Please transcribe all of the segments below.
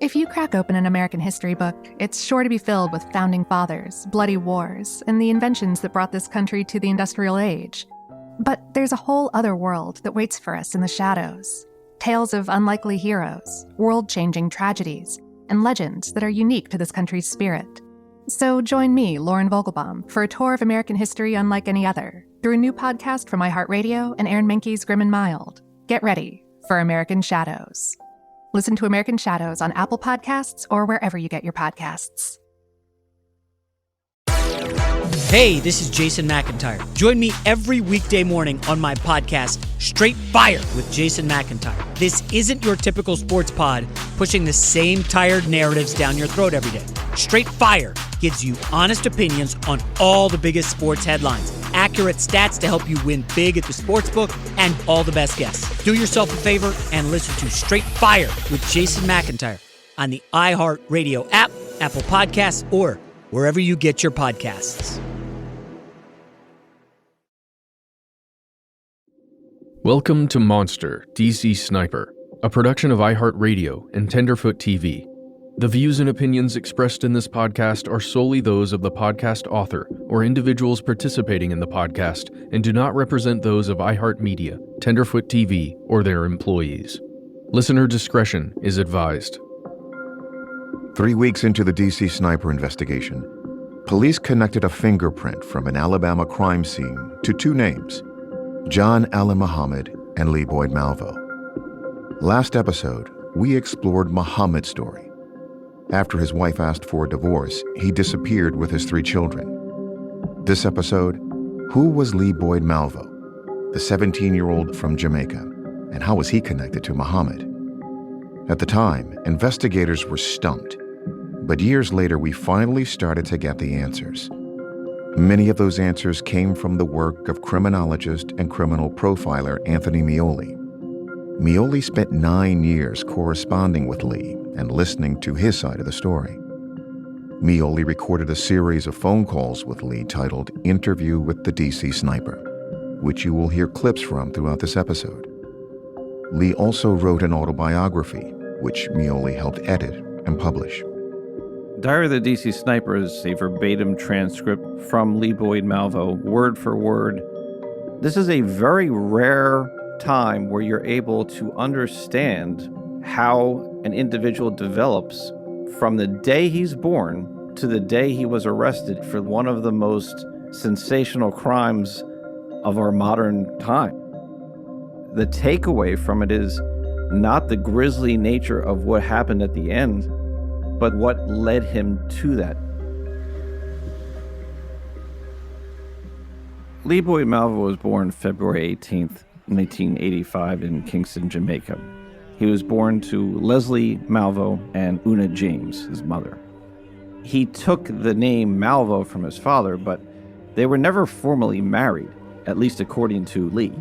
If you crack open an American history book, it's sure to be filled with founding fathers, bloody wars, and the inventions that brought this country to the industrial age. But there's a whole other world that waits for us in the shadows. Tales of unlikely heroes, world-changing tragedies, and legends that are unique to this country's spirit. So join me, Lauren Vogelbaum, for a tour of American history unlike any other, through a new podcast from iHeartRadio and Aaron Mahnke's Grim and Mild. Get ready for American Shadows. Listen to American Shadows on Apple Podcasts or wherever you get your podcasts. Hey, this is Jason McIntyre. Join me every weekday morning on my podcast, Straight Fire with Jason McIntyre. This isn't your typical sports pod pushing the same tired narratives down your throat every day. Straight Fire gives you honest opinions on all the biggest sports headlines, accurate stats to help you win big at the sportsbook, and all the best guests. Do yourself a favor and listen to Straight Fire with Jason McIntyre on the iHeartRadio app, Apple Podcasts, or wherever you get your podcasts. Welcome to Monster, DC Sniper, a production of iHeartRadio and Tenderfoot TV. The views and opinions expressed in this podcast are solely those of the podcast author or individuals participating in the podcast and do not represent those of iHeartMedia, Tenderfoot TV, or their employees. Listener discretion is advised. 3 weeks into the DC Sniper investigation, police connected a fingerprint from an Alabama crime scene to two names, John Allen Muhammad and Lee Boyd Malvo. Last episode, we explored Muhammad's story. After his wife asked for a divorce, he disappeared with his 3 children. This episode, who was Lee Boyd Malvo, the 17-year-old from Jamaica, and how was he connected to Muhammad? At the time, investigators were stumped, but years later we finally started to get the answers. Many of those answers came from the work of criminologist and criminal profiler Anthony Mioli. Mioli spent 9 years corresponding with Lee and listening to his side of the story. Mioli recorded a series of phone calls with Lee titled Interview with the DC Sniper, which you will hear clips from throughout this episode. Lee also wrote an autobiography, which Mioli helped edit and publish. Diary of the DC Sniper is a verbatim transcript from Lee Boyd Malvo, word for word. This is a very rare time where you're able to understand how an individual develops from the day he's born to the day he was arrested for one of the most sensational crimes of our modern time. The takeaway from it is not the grisly nature of what happened at the end, but what led him to that. Lee Boyd Malvo was born February 18th, 1985 in Kingston, Jamaica. He was born to Leslie Malvo and Una James, his mother. He took the name Malvo from his father, but they were never formally married, at least according to Lee.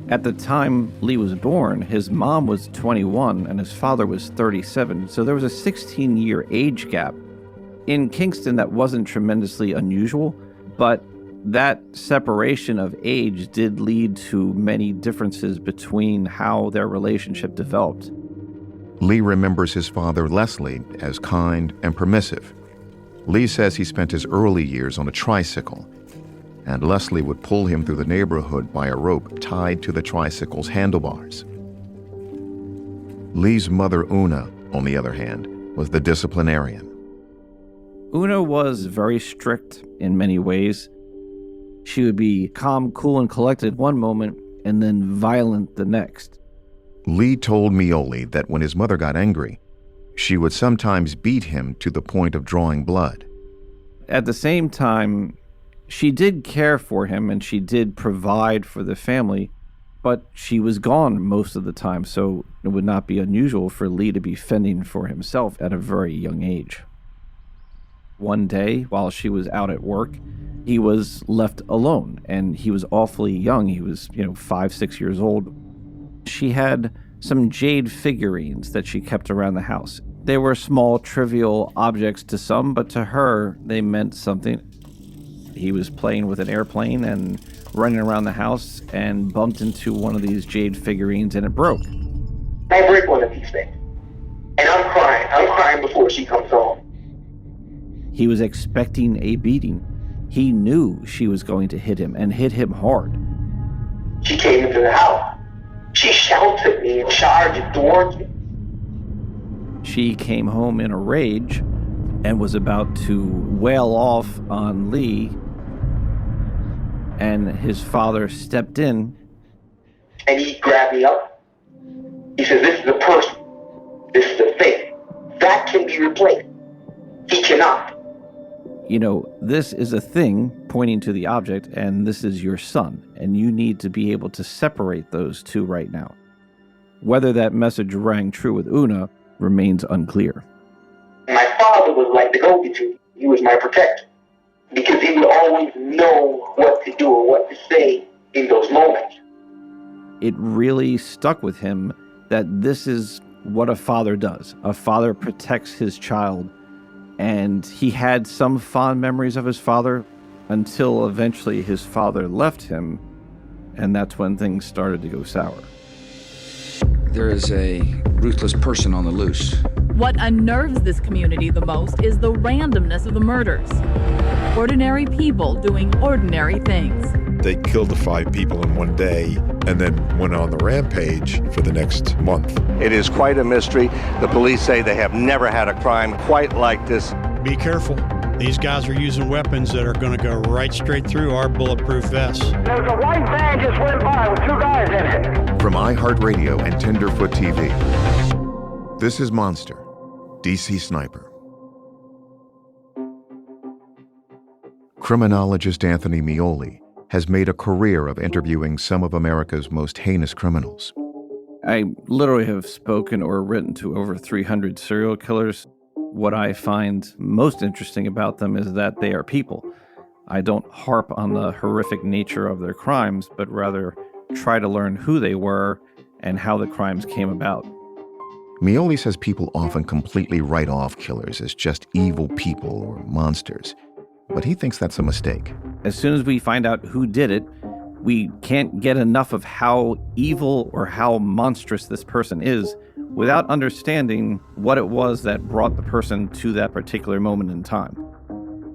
At the time Lee was born, his mom was 21 and his father was 37, so there was a 16-year age gap. In Kingston, that wasn't tremendously unusual, but that separation of age did lead to many differences between how their relationship developed. Lee remembers his father, Leslie, as kind and permissive. Lee says he spent his early years on a tricycle, and Leslie would pull him through the neighborhood by a rope tied to the tricycle's handlebars. Lee's mother, Una, on the other hand, was the disciplinarian. Una was very strict in many ways. She would be calm, cool, and collected one moment, and then violent the next. Lee told Mioli that when his mother got angry, she would sometimes beat him to the point of drawing blood. At the same time, she did care for him and she did provide for the family, but she was gone most of the time, so it would not be unusual for Lee to be fending for himself at a very young age. One day, while she was out at work, he was left alone, and he was awfully young. He was, 5, 6 years old. She had some jade figurines that she kept around the house. They were small, trivial objects to some, but to her, they meant something. He was playing with an airplane and running around the house and bumped into one of these jade figurines, and it broke. I break one of these things. And I'm crying. I'm crying before she comes home. He was expecting a beating. He knew she was going to hit him and hit him hard. She came into the house. She shouted at me and charged towards me. She came home in a rage and was about to wail off on Lee, and his father stepped in. And he grabbed me up. He said, this is the person. This is the thing. That can be replaced. He cannot. You know, this is a thing, pointing to the object, and this is your son, and you need to be able to separate those two right now. Whether that message rang true with Una remains unclear. My father was like the go-between. He was my protector because he would always know what to do or what to say in those moments. It really stuck with him that this is what a father does. A father protects his child. And he had some fond memories of his father until eventually his father left him, and that's when things started to go sour. There is a ruthless person on the loose. What unnerves this community the most is the randomness of the murders. Ordinary people doing ordinary things. They killed the 5 people in one day and then went on the rampage for the next month. It is quite a mystery. The police say they have never had a crime quite like this. Be careful. These guys are using weapons that are going to go right straight through our bulletproof vests. There's a white van just went by with 2 guys in it. From iHeartRadio and Tenderfoot TV, this is Monster, DC Sniper. Criminologist Anthony Mioli has made a career of interviewing some of America's most heinous criminals. I literally have spoken or written to over 300 serial killers. What I find most interesting about them is that they are people. I don't harp on the horrific nature of their crimes, but rather try to learn who they were and how the crimes came about. Mioli says people often completely write off killers as just evil people or monsters, but he thinks that's a mistake. As soon as we find out who did it, we can't get enough of how evil or how monstrous this person is without understanding what it was that brought the person to that particular moment in time.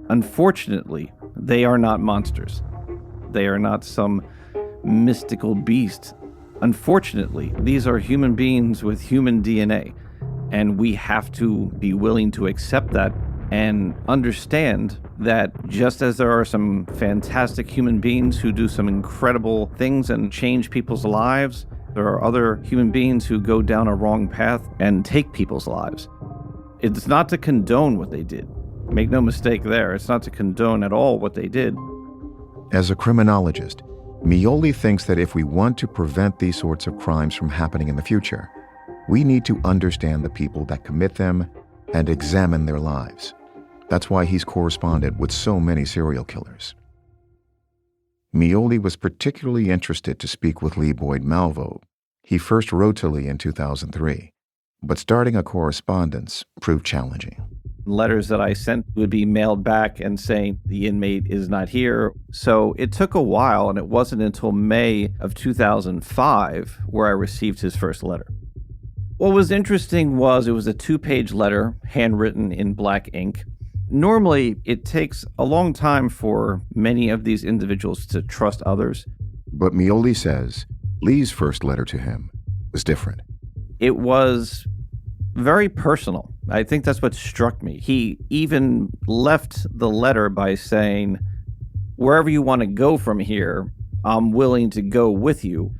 Unfortunately, they are not monsters. They are not some mystical beast. Unfortunately, these are human beings with human DNA, and we have to be willing to accept that and understand that just as there are some fantastic human beings who do some incredible things and change people's lives, there are other human beings who go down a wrong path and take people's lives. It's not to condone what they did. Make no mistake there. It's not to condone at all what they did. As a criminologist, Mioli thinks that if we want to prevent these sorts of crimes from happening in the future, we need to understand the people that commit them and examine their lives. That's why he's corresponded with so many serial killers. Mioli was particularly interested to speak with Lee Boyd Malvo. He first wrote to Lee in 2003, but starting a correspondence proved challenging. Letters that I sent would be mailed back and saying the inmate is not here. So it took a while, and it wasn't until May of 2005 where I received his first letter. What was interesting was it was a 2-page letter, handwritten in black ink. Normally, it takes a long time for many of these individuals to trust others. But Mioli says Lee's first letter to him was different. It was very personal. I think that's what struck me. He even left the letter by saying, wherever you want to go from here, I'm willing to go with you.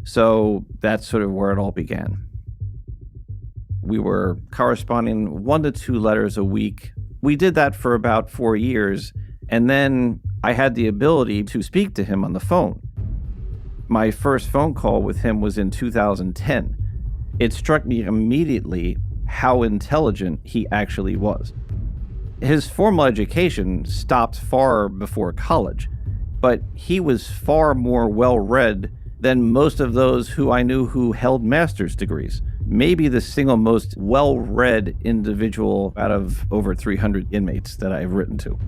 So that's sort of where it all began. We were corresponding 1 to 2 letters a week. We did that for about 4 years, and then I had the ability to speak to him on the phone. My first phone call with him was in 2010. It struck me immediately how intelligent he actually was. His formal education stopped far before college, but he was far more well-read than most of those who I knew who held master's degrees. Maybe the single most well-read individual out of over 300 inmates that I've written to.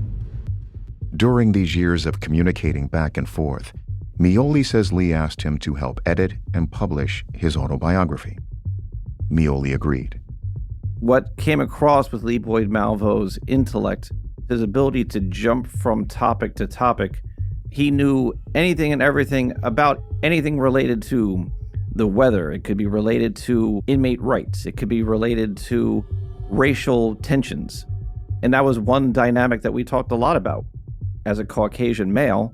During these years of communicating back and forth, Mioli says Lee asked him to help edit and publish his autobiography. Mioli agreed. What came across with Lee Boyd Malvo's intellect, his ability to jump from topic to topic, he knew anything and everything about anything related to the weather. It could be related to inmate rights. It could be related to racial tensions. And that was one dynamic that we talked a lot about. As a Caucasian male,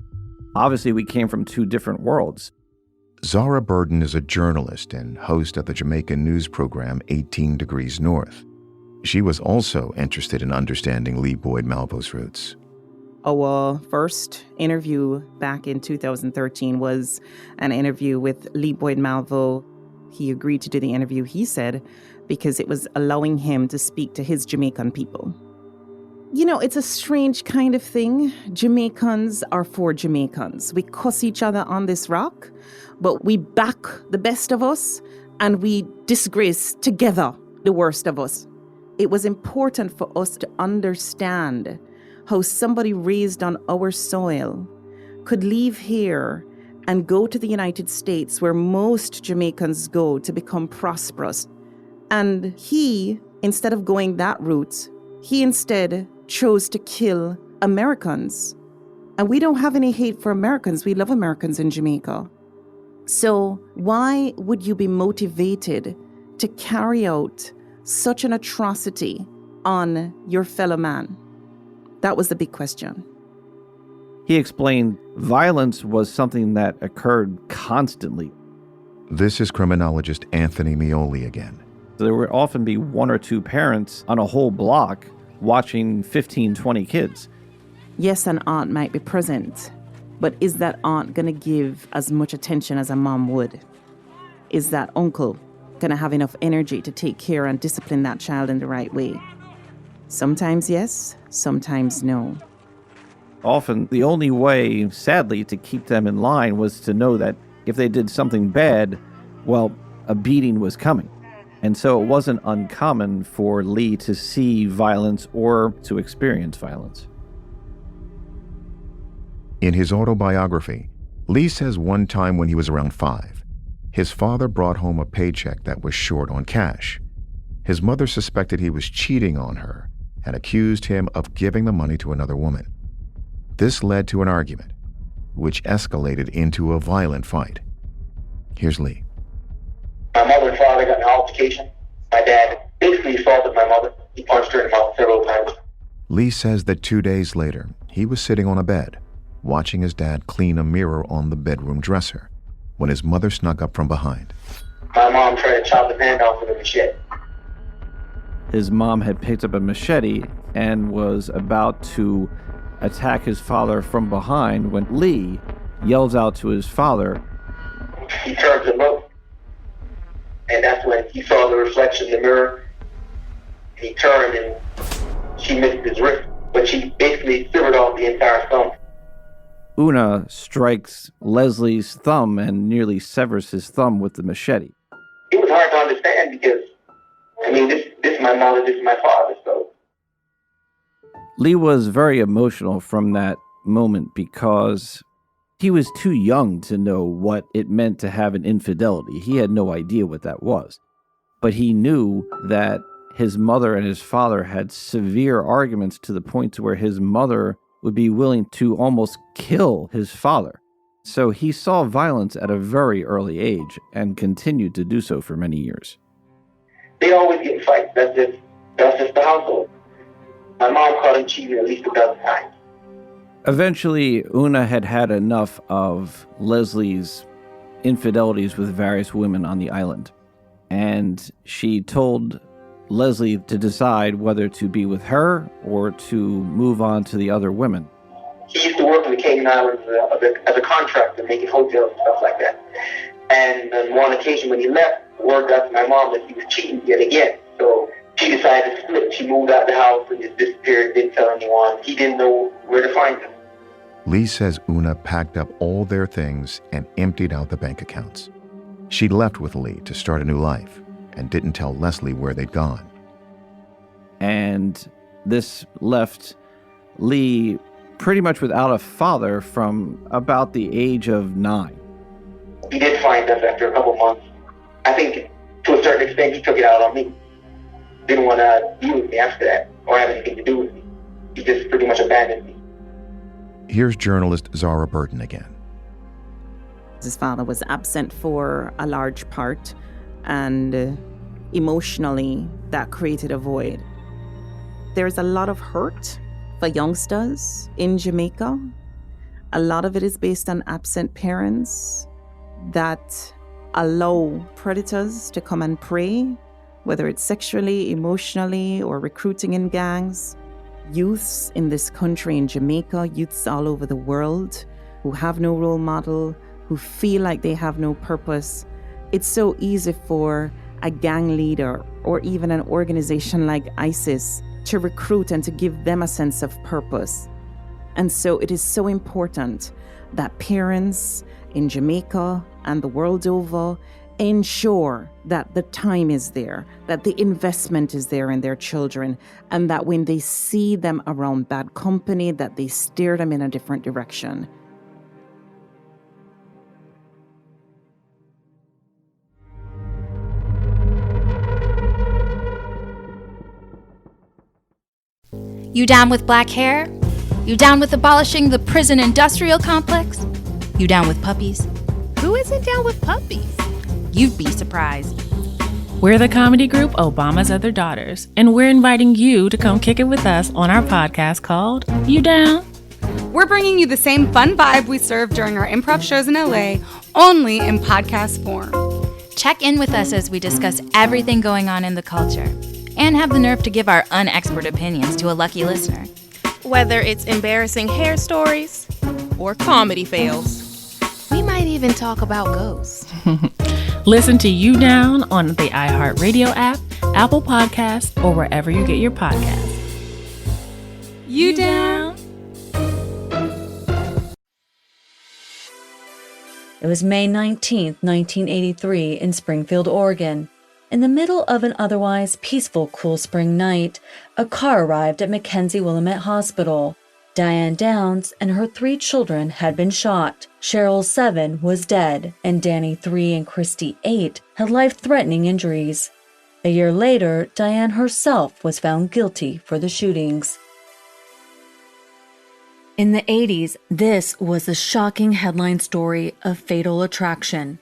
obviously we came from two different worlds. Zara Burden is a journalist and host of the Jamaican news program 18 Degrees North. She was also interested in understanding Lee Boyd Malvo's roots. Our first interview back in 2013 was an interview with Lee Boyd Malvo. He agreed to do the interview, he said, because it was allowing him to speak to his Jamaican people. You know, it's a strange kind of thing. Jamaicans are for Jamaicans. We cuss each other on this rock, but we back the best of us and we disgrace together the worst of us. It was important for us to understand how somebody raised on our soil could leave here and go to the United States, where most Jamaicans go to become prosperous. And he, instead of going that route, he instead chose to kill Americans. And we don't have any hate for Americans. We love Americans in Jamaica. So why would you be motivated to carry out such an atrocity on your fellow man? That was the big question. He explained violence was something that occurred constantly. This is criminologist Anthony Mioli again. There would often be one or two parents on a whole block watching 15, 20 kids. Yes, an aunt might be present, but is that aunt going to give as much attention as a mom would? Is that uncle going to have enough energy to take care and discipline that child in the right way? Sometimes yes, sometimes no. Often, the only way, sadly, to keep them in line was to know that if they did something bad, well, a beating was coming. And so it wasn't uncommon for Lee to see violence or to experience violence. In his autobiography, Lee says one time when he was around 5, his father brought home a paycheck that was short on cash. His mother suspected he was cheating on her and accused him of giving the money to another woman. This led to an argument, which escalated into a violent fight. Here's Lee. My mother and father got in an altercation. My dad basically assaulted my mother. He punched her in the mouth several times. Lee says that 2 days later, he was sitting on a bed, watching his dad clean a mirror on the bedroom dresser, when his mother snuck up from behind. My mom tried to chop his hand off with a machete. His mom had picked up a machete and was about to attack his father from behind when Lee yells out to his father. He turned to look, and that's when he saw the reflection in the mirror. He turned and she missed his wrist, but she basically severed off the entire thumb. Una strikes Leslie's thumb and nearly severs his thumb with the machete. It was hard to understand because, this is my mother, this is my father, so. Lee was very emotional from that moment because he was too young to know what it meant to have an infidelity. He had no idea what that was. But he knew that his mother and his father had severe arguments to the point to where his mother would be willing to almost kill his father. So he saw violence at a very early age and continued to do so for many years. They always get in fights. That's just the household. My mom caught him cheating at least a dozen times. Eventually, Una had had enough of Leslie's infidelities with various women on the island, and she told Leslie to decide whether to be with her or to move on to the other women. He used to work in the Cayman Islands as a contractor, making hotels and stuff like that. And on one occasion when he left, word got to my mom that he was cheating yet again. So she decided to split. She moved out of the house and just disappeared, didn't tell anyone. He didn't know where to find him. Lee says Una packed up all their things and emptied out the bank accounts. She left with Lee to start a new life and didn't tell Leslie where they'd gone. And this left Lee pretty much without a father from about the age of 9. He did find us after a couple months. I think to a certain extent he took it out on me. didn't want to deal with me after that or have anything to do with me. He just pretty much abandoned me. Here's journalist Zara Burton again. His father was absent for a large part, and emotionally, that created a void. There's a lot of hurt for youngsters in Jamaica. A lot of it is based on absent parents that allow predators to come and prey, whether it's sexually, emotionally, or recruiting in gangs. Youths in this country, in Jamaica, youths all over the world who have no role model, who feel like they have no purpose. It's so easy for a gang leader or even an organization like ISIS to recruit and to give them a sense of purpose. And so it is so important that parents in Jamaica and the world over ensure that the time is there, that the investment is there in their children, and that when they see them around bad company, that they steer them in a different direction. You down with black hair? You down with abolishing the prison industrial complex? You down with puppies? Who isn't down with puppies? You'd be surprised. We're the comedy group Obama's Other Daughters, and we're inviting you to come kick it with us on our podcast called You Down? We're bringing you the same fun vibe we serve during our improv shows in LA, only in podcast form. Check in with us as we discuss everything going on in the culture and have the nerve to give our unexpert opinions to a lucky listener. Whether it's embarrassing hair stories or comedy fails. We might even talk about ghosts. Listen to You Down on the iHeartRadio app, Apple Podcasts, or wherever you get your podcasts. You Down? It was May 19th, 1983 in Springfield, Oregon. In the middle of an otherwise peaceful, cool spring night, a car arrived at Mackenzie Willamette Hospital. Diane Downs and her 3 children had been shot. Cheryl, 7, was dead, and Danny, 3, and Christy, 8, had life-threatening injuries. A year later, Diane herself was found guilty for the shootings. In the 80s, this was the shocking headline story of Fatal Attraction.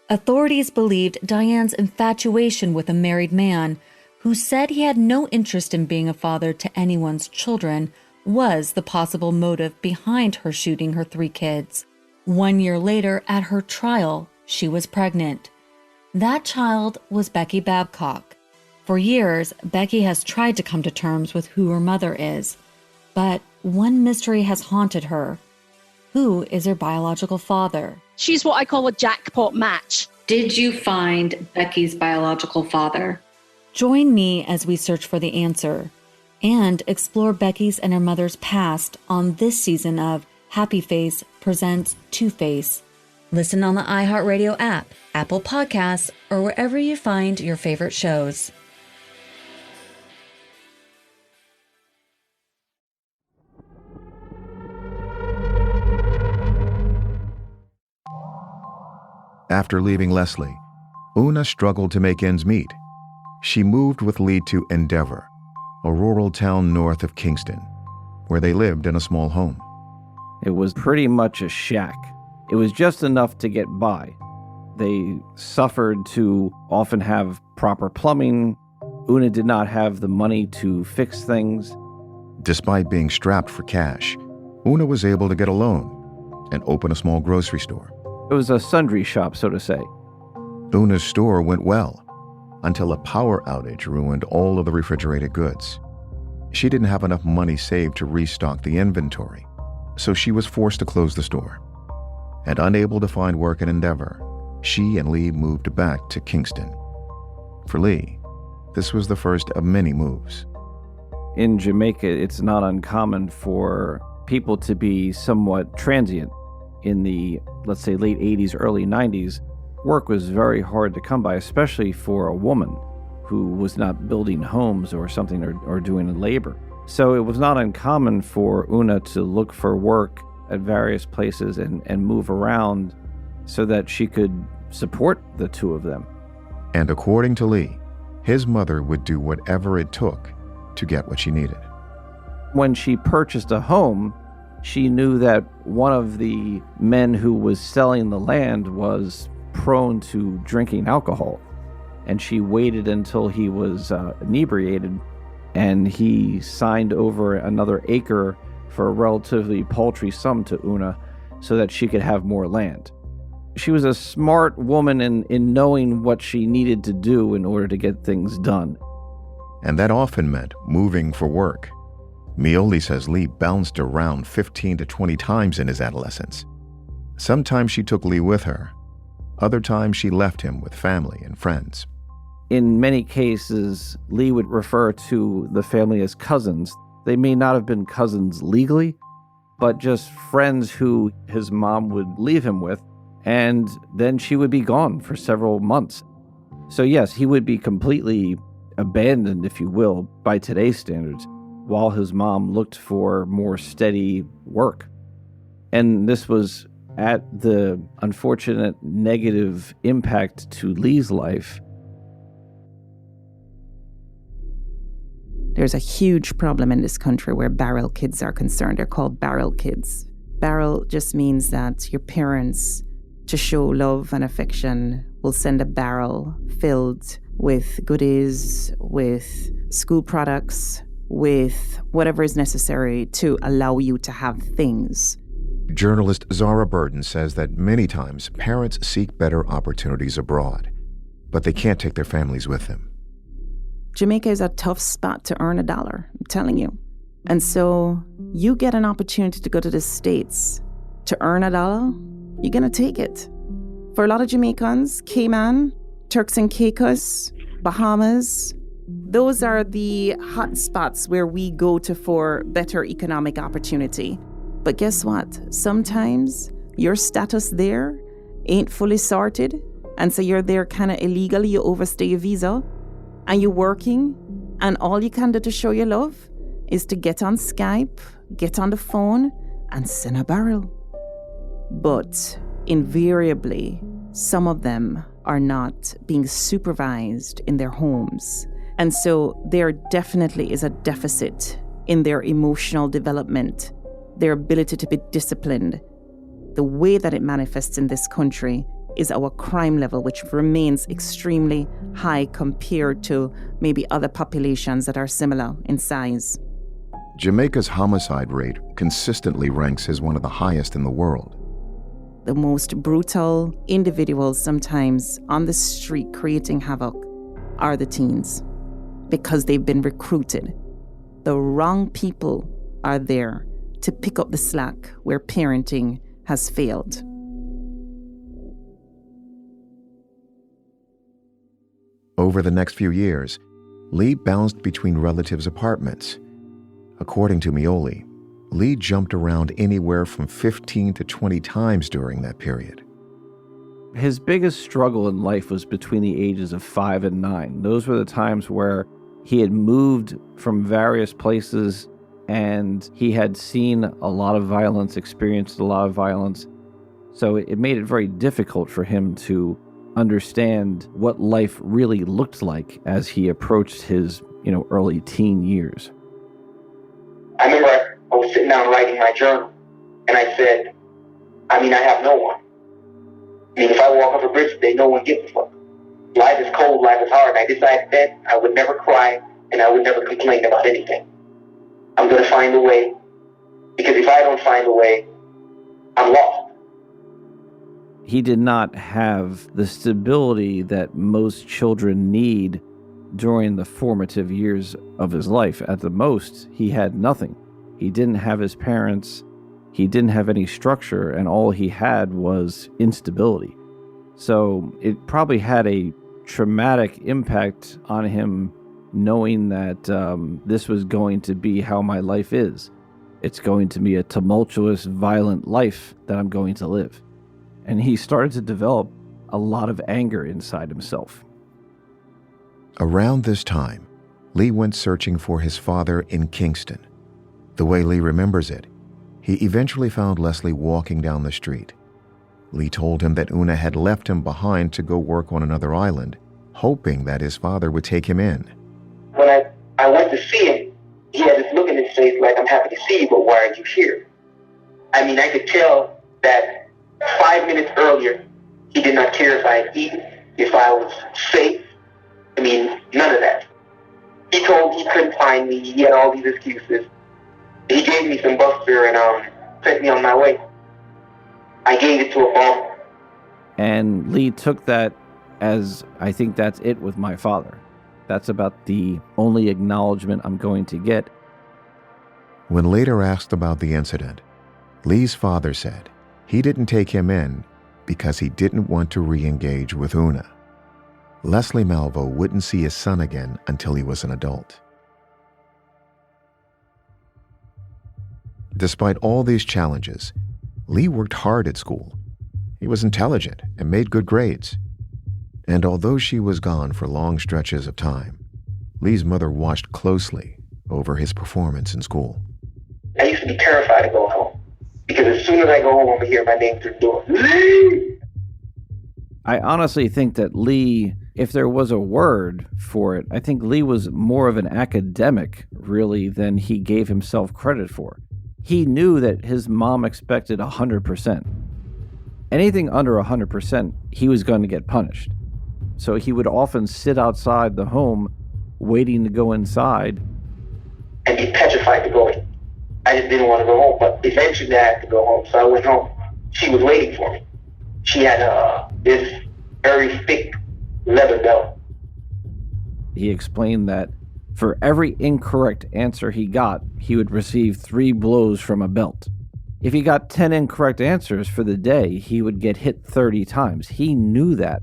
Authorities believed Diane's infatuation with a married man who said he had no interest in being a father to anyone's children was the possible motive behind her shooting her 3 kids. 1 year later, at her trial, she was pregnant. That child was Becky Babcock. For years, Becky has tried to come to terms with who her mother is, but one mystery has haunted her. Who is her biological father? She's what I call a jackpot match. Did you find Becky's biological father? Join me as we search for the answer and explore Becky's and her mother's past on this season of Happy Face presents Two-Face. Listen on the iHeartRadio app, Apple Podcasts, or wherever you find your favorite shows. After leaving Leslie, Una struggled to make ends meet. She moved with Lee to Endeavor, a rural town north of Kingston, where they lived in a small home. It was pretty much a shack. It was just enough to get by. They suffered to often have proper plumbing. Una did not have the money to fix things. Despite being strapped for cash, Una was able to get a loan and open a small grocery store. It was a sundry shop, so to say. Una's store went well until a power outage ruined all of the refrigerated goods. She didn't have enough money saved to restock the inventory, so she was forced to close the store. And unable to find work in Endeavor, she and Lee moved back to Kingston. For Lee, this was the first of many moves. In Jamaica, it's not uncommon for people to be somewhat transient. In the, let's say, late 80s, early 90s, work was very hard to come by, especially for a woman who was not building homes or something or doing labor. So it was not uncommon for Una to look for work at various places and move around so that she could support the two of them. And according to Lee, his mother would do whatever it took to get what she needed. When she purchased a home, she knew that one of the men who was selling the land was prone to drinking alcohol. And she waited until he was inebriated, and he signed over another acre for a relatively paltry sum to Una so that she could have more land. She was a smart woman in knowing what she needed to do in order to get things done. And that often meant moving for work. Mioli says Lee bounced around 15 to 20 times in his adolescence. Sometimes she took Lee with her. Other times she left him with family and friends. In many cases, Lee would refer to the family as cousins. They may not have been cousins legally, but just friends who his mom would leave him with, and then she would be gone for several months. So yes, he would be completely abandoned, if you will, by today's standards, while his mom looked for more steady work. And this was at the unfortunate negative impact to Lee's life. There's a huge problem in this country where barrel kids are concerned. They're called barrel kids. Barrel just means that your parents, to show love and affection, will send a barrel filled with goodies, with school products, with whatever is necessary to allow you to have things. Journalist Zara Burden says that many times parents seek better opportunities abroad, but they can't take their families with them. Jamaica is a tough spot to earn $1, I'm telling you. And so you get an opportunity to go to the States to earn $1, you're going to take it. For a lot of Jamaicans, Cayman, Turks and Caicos, Bahamas, those are the hot spots where we go to for better economic opportunity. But guess what? Sometimes your status there ain't fully sorted, and so you're there kind of illegally, you overstay your visa, and you're working, and all you can do to show your love is to get on Skype, get on the phone, and send a barrel. But invariably, some of them are not being supervised in their homes. And so there definitely is a deficit in their emotional development, their ability to be disciplined. The way that it manifests in this country is our crime level, which remains extremely high compared to maybe other populations that are similar in size. Jamaica's homicide rate consistently ranks as one of the highest in the world. The most brutal individuals sometimes on the street creating havoc are the teens, because they've been recruited. The wrong people are there to pick up the slack where parenting has failed. Over the next few years, Lee bounced between relatives' apartments. According to Mioli, Lee jumped around anywhere from 15 to 20 times during that period. His biggest struggle in life was between the ages of 5 and 9. Those were the times where he had moved from various places and he had seen a lot of violence, experienced a lot of violence. So it made it very difficult for him to understand what life really looked like as he approached his, early teen years. I remember I was sitting down writing my journal, and I said, I have no one. If I walk off a bridge today, no one gives a fuck. Life is cold, life is hard. I decided that I would never cry and I would never complain about anything. I'm going to find a way, because if I don't find a way, I'm lost. He did not have the stability that most children need during the formative years of his life. At the most, he had nothing. He didn't have his parents. He didn't have any structure, and all he had was instability. So it probably had a traumatic impact on him, knowing that this was going to be how my life is. It's going to be a tumultuous, violent life that I'm going to live. And he started to develop a lot of anger inside himself. Around this time, Lee went searching for his father in Kingston. The way Lee remembers it, he eventually found Leslie walking down the street. Lee told him that Una had left him behind to go work on another island, hoping that his father would take him in. When I went to see him, he had this look in his face like, I'm happy to see you, but why are you here? I mean, I could tell that 5 minutes earlier, he did not care if I had eaten, if I was safe. I mean, none of that. He told he couldn't find me. He had all these excuses. He gave me some bus fare and sent me on my way. I gave it to a bum. And Lee took that as, I think that's it with my father. That's about the only acknowledgement I'm going to get. When later asked about the incident, Lee's father said he didn't take him in because he didn't want to re-engage with Una. Leslie Malvo wouldn't see his son again until he was an adult. Despite all these challenges, Lee worked hard at school. He was intelligent and made good grades. And although she was gone for long stretches of time, Lee's mother watched closely over his performance in school. I used to be terrified to go home because as soon as I go home, I'm going to hear my name through the door. Lee! I honestly think that Lee, if there was a word for it, I think Lee was more of an academic, really, than he gave himself credit for. He knew that his mom expected 100%. Anything under 100%, he was going to get punished. So he would often sit outside the home, waiting to go inside. And be petrified to go in. I just didn't want to go home, but eventually I had to go home, so I went home. She was waiting for me. She had this very thick leather belt. He explained that for every incorrect answer he got, he would receive 3 blows from a belt. If he got 10 incorrect answers for the day, he would get hit 30 times. He knew that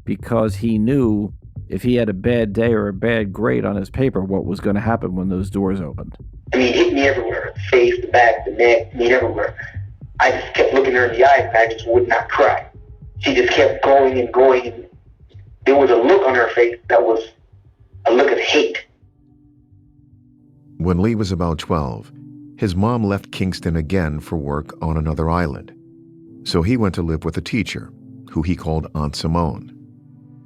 because he knew if he had a bad day or a bad grade on his paper, what was going to happen when those doors opened. I mean, he hit me everywhere. The face, the back, the neck, me everywhere. I just kept looking her in the eyes and I just would not cry. She just kept going and going. There was a look on her face that was a look of hate. When Lee was about 12, his mom left Kingston again for work on another island. So he went to live with a teacher, who he called Aunt Simone.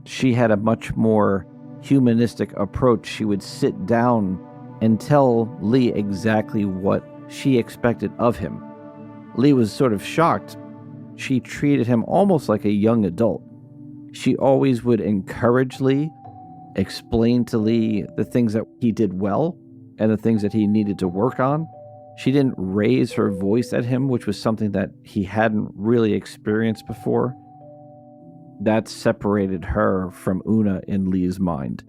She had a much more humanistic approach. She would sit down and tell Lee exactly what she expected of him. Lee was sort of shocked. She treated him almost like a young adult. She always would encourage Lee, explain to Lee the things that he did well and the things that he needed to work on. She didn't raise her voice at him, which was something that he hadn't really experienced before. That separated her from Una in Lee's mind.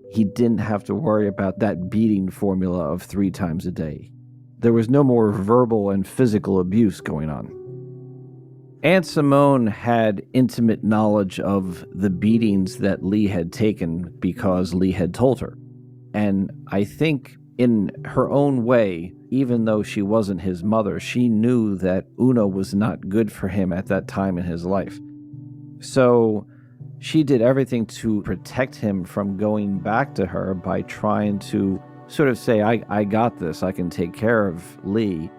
He didn't have to worry about that beating formula of 3 times a day. There was no more verbal and physical abuse going on. Aunt Simone had intimate knowledge of the beatings that Lee had taken because Lee had told her. And I think in her own way, even though she wasn't his mother, she knew that Una was not good for him at that time in his life. So she did everything to protect him from going back to her by trying to sort of say, I got this, I can take care of Lee.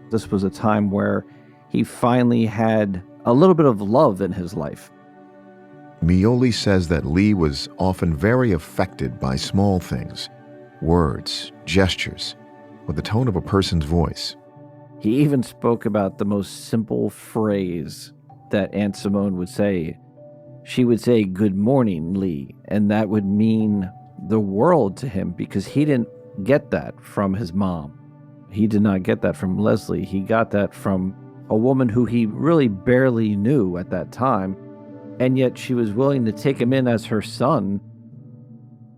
This was a time where he finally had a little bit of love in his life. Mioli says that Lee was often very affected by small things, words, gestures, or the tone of a person's voice. He even spoke about the most simple phrase that Aunt Simone would say. She would say, "Good morning, Lee," and that would mean the world to him because he didn't get that from his mom. He did not get that from Leslie. He got that from a woman who he really barely knew at that time, and yet she was willing to take him in as her son.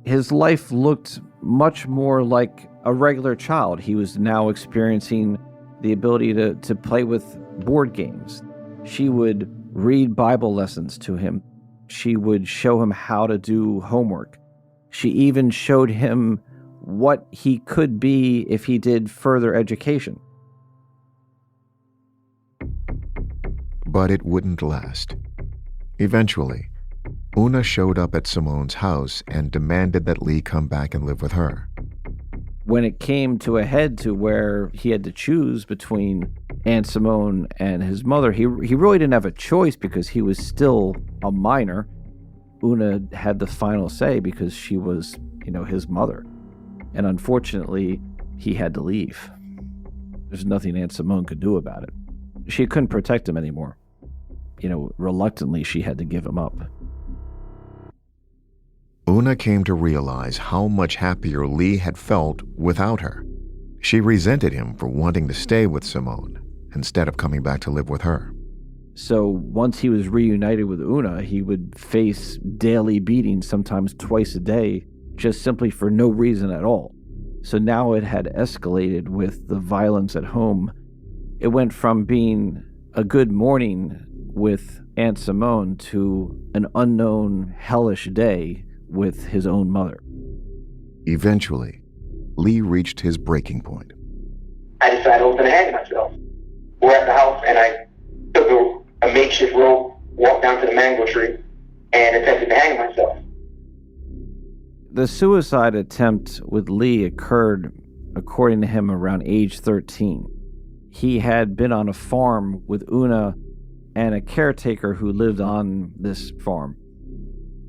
His life looked much more like a regular child. He was now experiencing the ability to play with board games. She would read Bible lessons to him. She would show him how to do homework. She even showed him what he could be if he did further education. But it wouldn't last. Eventually, Una showed up at Simone's house and demanded that Lee come back and live with her. When it came to a head to where he had to choose between Aunt Simone and his mother, he really didn't have a choice because he was still a minor. Una had the final say because she was, his mother. And unfortunately, he had to leave. There's nothing Aunt Simone could do about it. She couldn't protect him anymore. Reluctantly, she had to give him up. Una came to realize how much happier Lee had felt without her. She resented him for wanting to stay with Simone instead of coming back to live with her. So once he was reunited with Una, he would face daily beatings, sometimes twice a day, just simply for no reason at all. So now it had escalated with the violence at home. It went from being a good morning with Aunt Simone to an unknown, hellish day with his own mother. Eventually, Lee reached his breaking point. I decided I was going to hang myself. We're at the house, and I took a makeshift rope, walked down to the mango tree, and attempted to hang myself. The suicide attempt with Lee occurred, according to him, around age 13. He had been on a farm with Una and a caretaker who lived on this farm.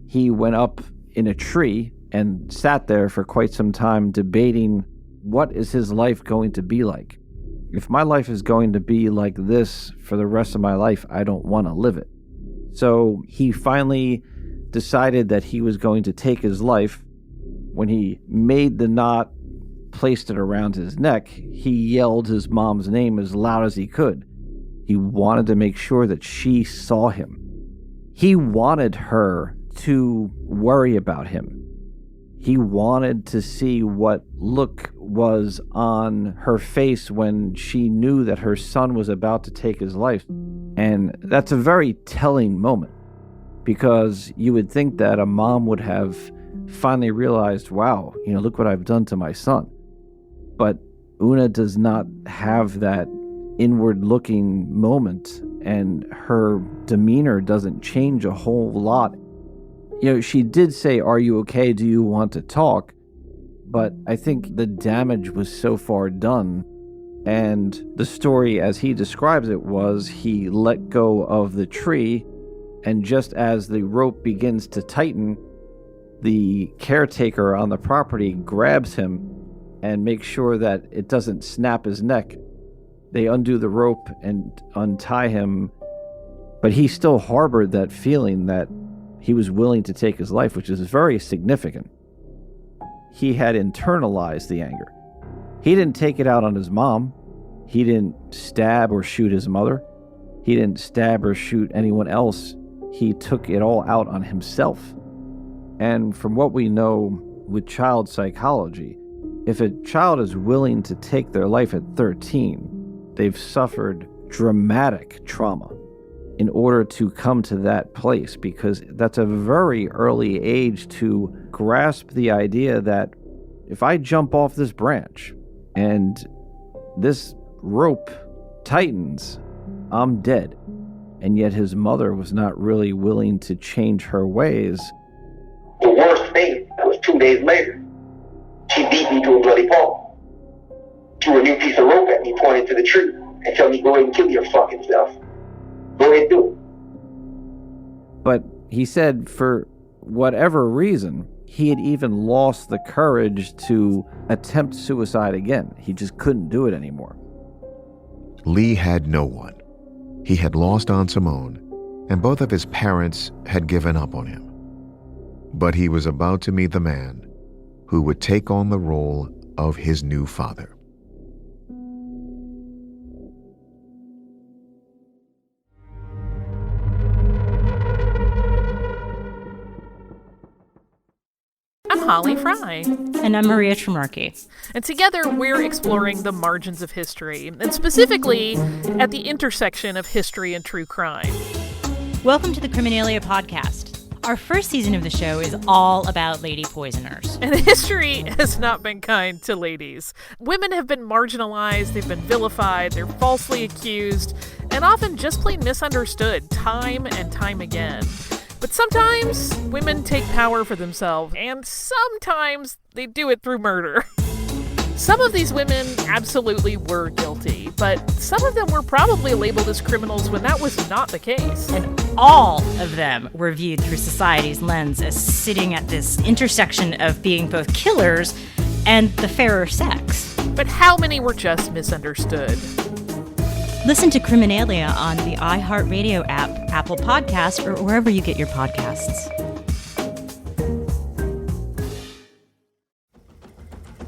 He went up in a tree and sat there for quite some time debating, what is his life going to be like? If my life is going to be like this for the rest of my life, I don't want to live it. So he finally decided that he was going to take his life. When he made the knot, placed it around his neck, he yelled his mom's name as loud as he could. He wanted to make sure that she saw him. He wanted her to worry about him. He wanted to see what look was on her face when she knew that her son was about to take his life. And that's a very telling moment, because you would think that a mom would have finally realized, wow, look what I've done to my son. But Una does not have that inward-looking moment, and her demeanor doesn't change a whole lot. She did say, "Are you okay? Do you want to talk?" But I think the damage was so far done. And the story, as he describes it, was he let go of the tree, and just as the rope begins to tighten, the caretaker on the property grabs him and makes sure that it doesn't snap his neck. They undo the rope and untie him, but he still harbored that feeling that he was willing to take his life, which is very significant. He had internalized the anger. He didn't take it out on his mom. He didn't stab or shoot his mother. He didn't stab or shoot anyone else. He took it all out on himself. And from what we know with child psychology, if a child is willing to take their life at 13, they've suffered dramatic trauma in order to come to that place, because that's a very early age to grasp the idea that if I jump off this branch and this rope tightens, I'm dead. And yet his mother was not really willing to change her ways. The worst thing, that was 2 days later, she beat me to a bloody pulp. Threw a new piece of rope at me, pointed to the tree, and told me, go ahead and kill your fucking self. Go ahead, do it. But he said for whatever reason, he had even lost the courage to attempt suicide again. He just couldn't do it anymore. Lee had no one. He had lost Aunt Simone, and both of his parents had given up on him. But he was about to meet the man who would take on the role of his new father. I'm Holly Fry. And I'm Maria Tremarchi. And together we're exploring the margins of history, and specifically at the intersection of history and true crime. Welcome to the Criminalia podcast. Our first season of the show is all about lady poisoners. And history has not been kind to ladies. Women have been marginalized, they've been vilified, they're falsely accused, and often just plain misunderstood time and time again. But sometimes women take power for themselves, and sometimes they do it through murder. Some of these women absolutely were guilty, but some of them were probably labeled as criminals when that was not the case. And all of them were viewed through society's lens as sitting at this intersection of being both killers and the fairer sex. But how many were just misunderstood? Listen to Criminalia on the iHeartRadio app, Apple Podcasts, or wherever you get your podcasts.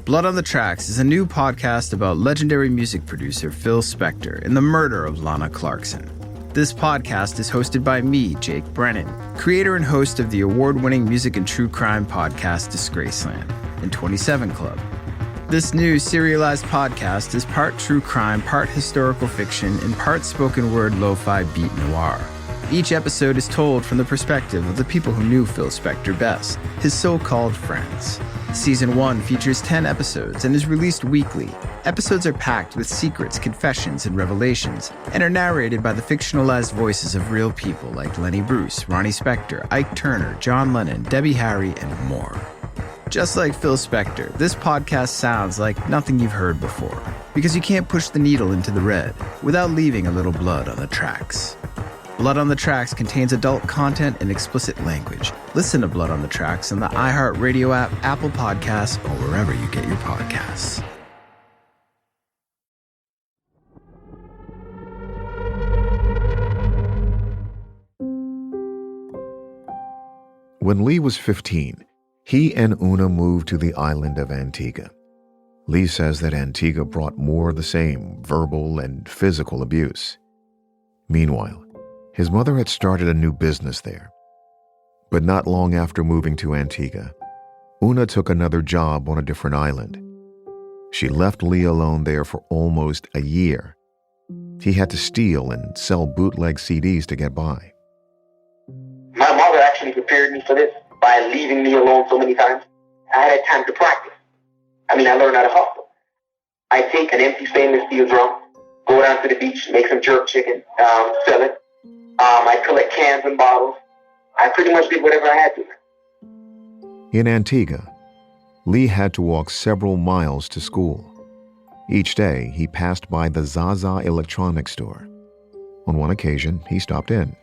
Blood on the Tracks is a new podcast about legendary music producer Phil Spector and the murder of Lana Clarkson. This podcast is hosted by me, Jake Brennan, creator and host of the award-winning music and true crime podcast Disgraceland and 27 Club. This new serialized podcast is part true crime, part historical fiction, and part spoken word lo-fi beat noir. Each episode is told from the perspective of the people who knew Phil Spector best, his so-called friends. Season 1 features 10 episodes and is released weekly. Episodes are packed with secrets, confessions, and revelations, and are narrated by the fictionalized voices of real people like Lenny Bruce, Ronnie Spector, Ike Turner, John Lennon, Debbie Harry, and more. Just like Phil Spector, this podcast sounds like nothing you've heard before, because you can't push the needle into the red without leaving a little blood on the tracks. Blood on the Tracks contains adult content and explicit language. Listen to Blood on the Tracks on the iHeartRadio app, Apple Podcasts, or wherever you get your podcasts. When Lee was 15, he and Una moved to the island of Antigua. Lee says that Antigua brought more of the same verbal and physical abuse. Meanwhile, his mother had started a new business there. But not long after moving to Antigua, Una took another job on a different island. She left Lee alone there for almost a year. He had to steal and sell bootleg CDs to get by. My mother actually prepared me for this by leaving me alone so many times. I had time to practice. I learned how to hustle. I take an empty stainless steel drum, go down to the beach, make some jerk chicken, sell it. I collect cans and bottles. I pretty much did whatever I had to. In Antigua, Lee had to walk several miles to school. Each day, he passed by the Zaza electronics store. On one occasion, he stopped in.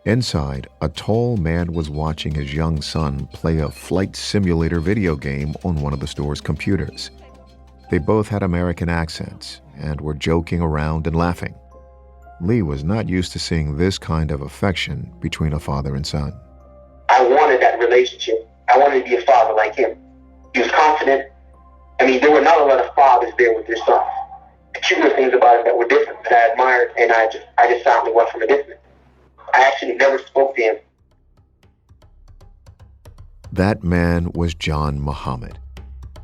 Inside, a tall man was watching his young son play a flight simulator video game on one of the store's computers. They both had American accents and were joking around and laughing. Lee was not used to seeing this kind of affection between a father and son. I wanted that relationship. I wanted to be a father like him. He was confident. There were not a lot of fathers there with their sons. The cutest things about it that were different that I admired, and I just found the one from a distance. I actually never spoke to him. That man was John Muhammad.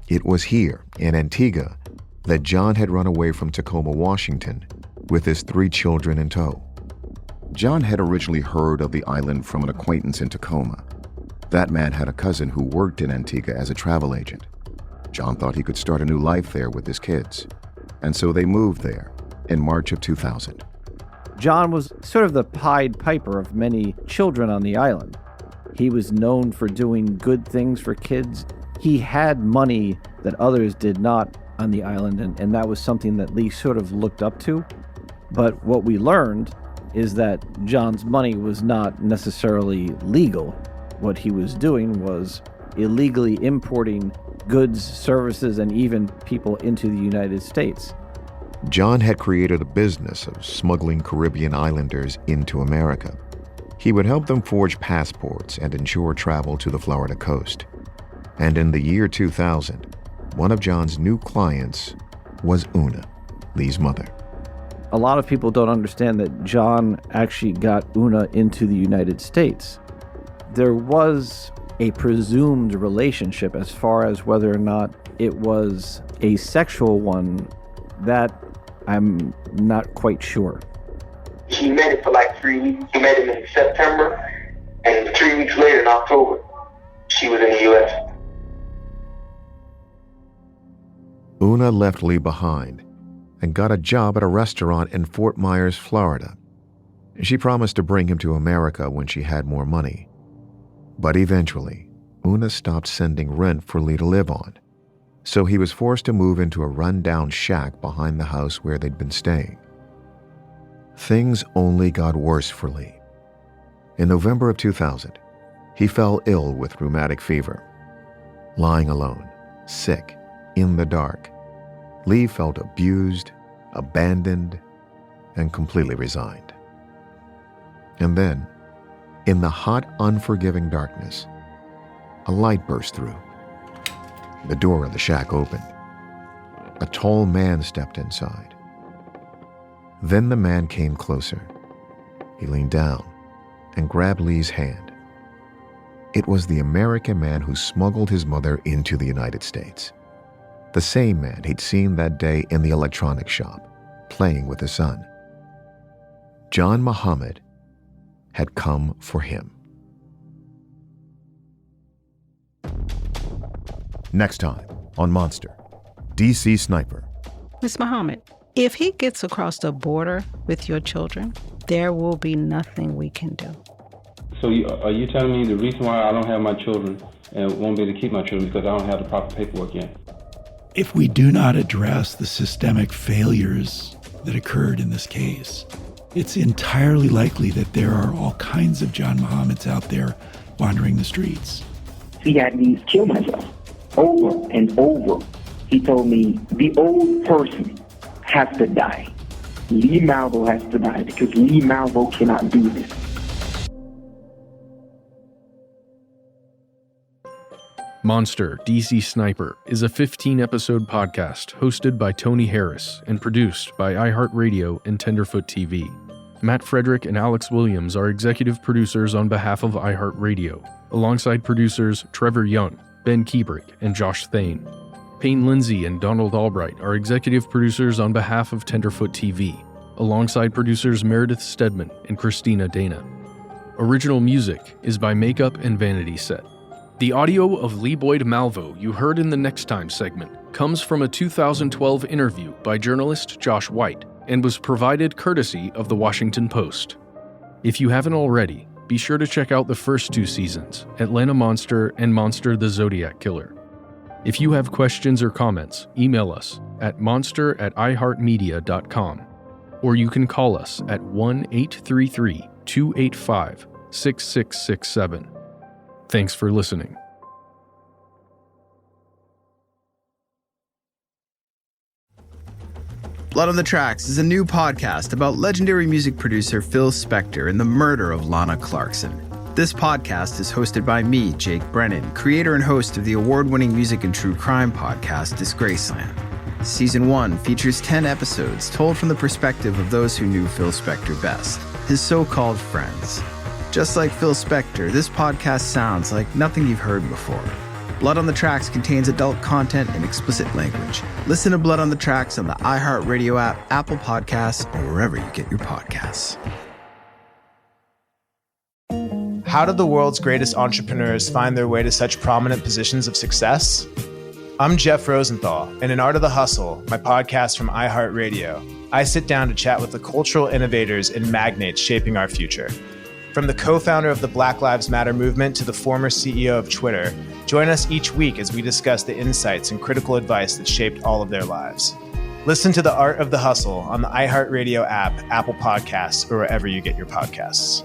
It was here, in Antigua, that John had run away from Tacoma, Washington, with his 3 children in tow. John had originally heard of the island from an acquaintance in Tacoma. That man had a cousin who worked in Antigua as a travel agent. John thought he could start a new life there with his kids, and so they moved there in March of 2000. John was sort of the Pied Piper of many children on the island. He was known for doing good things for kids. He had money that others did not on the island, and that was something that Lee sort of looked up to. But what we learned is that John's money was not necessarily legal. What he was doing was illegally importing goods, services, and even people into the United States. John had created a business of smuggling Caribbean islanders into America. He would help them forge passports and ensure travel to the Florida coast. And in the year 2000, one of John's new clients was Una, Lee's mother. A lot of people don't understand that John actually got Una into the United States. There was a presumed relationship as far as whether or not it was a sexual one. That I'm not quite sure. He met it for like 3 weeks. He met him in September, and 3 weeks later in October, she was in the U.S. Una left Lee behind and got a job at a restaurant in Fort Myers, Florida. She promised to bring him to America when she had more money. But eventually, Una stopped sending rent for Lee to live on. so he was forced to move into a run-down shack behind the house where they'd been staying. Things only got worse for Lee. In November of 2000, he fell ill with rheumatic fever. Lying alone, sick, in the dark, Lee felt abused, abandoned, and completely resigned. And then, in the hot, unforgiving darkness, a light burst through. The door of the shack opened. A tall man stepped inside. Then the man came closer. He leaned down and grabbed Lee's hand. It was the American man who smuggled his mother into the United States. The same man he'd seen that day in the electronics shop, playing with his son. John Muhammad had come for him. Next time on Monster, DC Sniper. Ms. Muhammad, if he gets across the border with your children, there will be nothing we can do. So are you telling me the reason why I don't have my children and won't be able to keep my children because I don't have the proper paperwork yet? If we do not address the systemic failures that occurred in this case, it's entirely likely that there are all kinds of John Muhammads out there wandering the streets. He had me kill myself over and over. He told me the old person has to die. Lee Malvo has to die because Lee Malvo cannot do this. Monster, DC Sniper is a 15-episode podcast hosted by Tony Harris and produced by iHeartRadio and Tenderfoot TV. Matt Frederick and Alex Williams are executive producers on behalf of iHeartRadio, alongside producers Trevor Young, Ben Kiebrick, and Josh Thane. Payne Lindsay and Donald Albright are executive producers on behalf of Tenderfoot TV, alongside producers Meredith Stedman and Christina Dana. Original music is by Makeup and Vanity Set. The audio of Lee Boyd Malvo you heard in the Next Time segment comes from a 2012 interview by journalist Josh White and was provided courtesy of The Washington Post. If you haven't already, be sure to check out the first 2 seasons, Atlanta Monster and Monster the Zodiac Killer. If you have questions or comments, email us at monster@iheartmedia.com, or you can call us at 1-833-285-6667. Thanks for listening. Blood on the Tracks is a new podcast about legendary music producer Phil Spector and the murder of Lana Clarkson. This podcast is hosted by me, Jake Brennan, creator and host of the award-winning music and true crime podcast Disgraceland. Season 1 features 10 episodes told from the perspective of those who knew Phil Spector best, his so-called friends. Just like Phil Spector, this podcast sounds like nothing you've heard before. Blood on the Tracks contains adult content and explicit language. Listen to Blood on the Tracks on the iHeartRadio app, Apple Podcasts, or wherever you get your podcasts. How did the world's greatest entrepreneurs find their way to such prominent positions of success? I'm Jeff Rosenthal, and in Art of the Hustle, my podcast from iHeartRadio, I sit down to chat with the cultural innovators and magnates shaping our future. From the co-founder of the Black Lives Matter movement to the former CEO of Twitter, join us each week as we discuss the insights and critical advice that shaped all of their lives. Listen to The Art of the Hustle on the iHeartRadio app, Apple Podcasts, or wherever you get your podcasts.